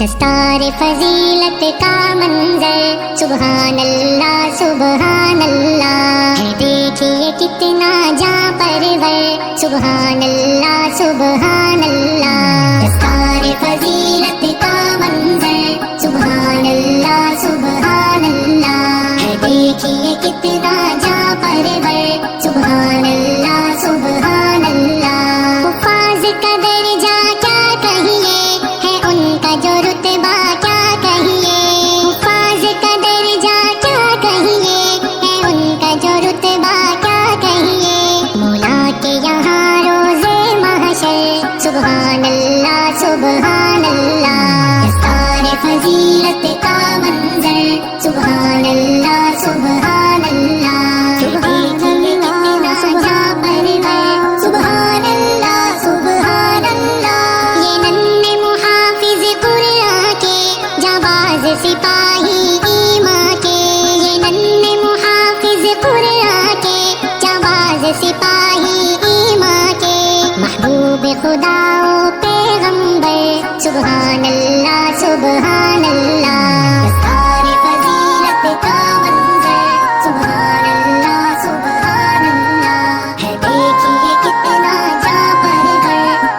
دستار فضیلت کا منظر سبحان اللہ سبحان اللہ ہے، دیکھیے کتنا جاں پرور سبحان اللہ سبحان اللہ۔ دستار فضیلت کا منظر سبحان اللہ سبحان اللہ ہے، دیکھیے کتنا جاں پرور سبحان اللہ سبحان اللہ۔ حفاظ کا درجہ کیا کہیے ہے ان کا جو رتبہ کیا کہیے، حفاظ کا درجہ کیا کہیے ہے ان کا جو رتبہ کیا کہیے، مولا کے یہاں روزے محشر سبحان اللہ سبحان اللہ۔ دستار فضیلت کا منظر سبحان اللہ سبحان اللہ۔ سبحان اللہ سبحان اللہ، یہ ننھے محافظ قرآن کے جانباز سپاہی ایمان کے، یہ ننھے محافظ قرآن کے جانباز سپاہی ایمان کے، محبوب خدا و پیغمبر سبحان اللہ سبحان اللہ۔ دستار فضیلت کا منظر سبحان اللہ سبحان اللہ ہے، دیکھیے کتنا جاں پرور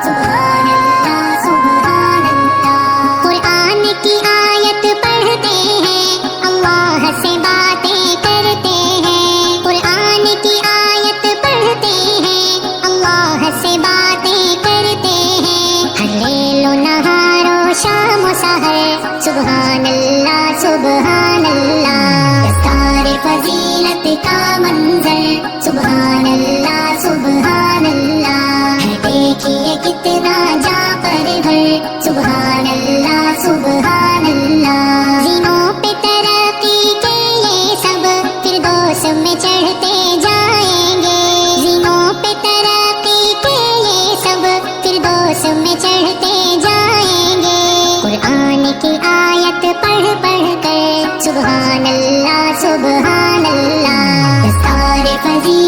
سبحان اللہ سبحان اللہ۔ قرآن کی آیت پڑھتے ہیں اللہ سے باتیں کرتے ہیں، قرآن کی آیت پڑھتے ہیں اللہ سے باتیں کرتے ہیں، ہر لیل و نہار و شام و سحر سبحان اللہ سبحان اللہ۔ دستار فضیلت کا منظر سبحان اللہ سبحان اللہ ہے، دیکھیے کتنا جاں پرور سبحان اللہ سبحان اللہ۔ زینوں پہ ترقی کے یہ سب فردوس میں چڑھتے جائیں گے، زینوں پہ ترقی کے یہ سب فردوس میں چڑھتے جائیں گے، قرآن کی آیت پڑھ پڑھ کر سبحان اللہ سبحان اللہ۔ دستار فضیلت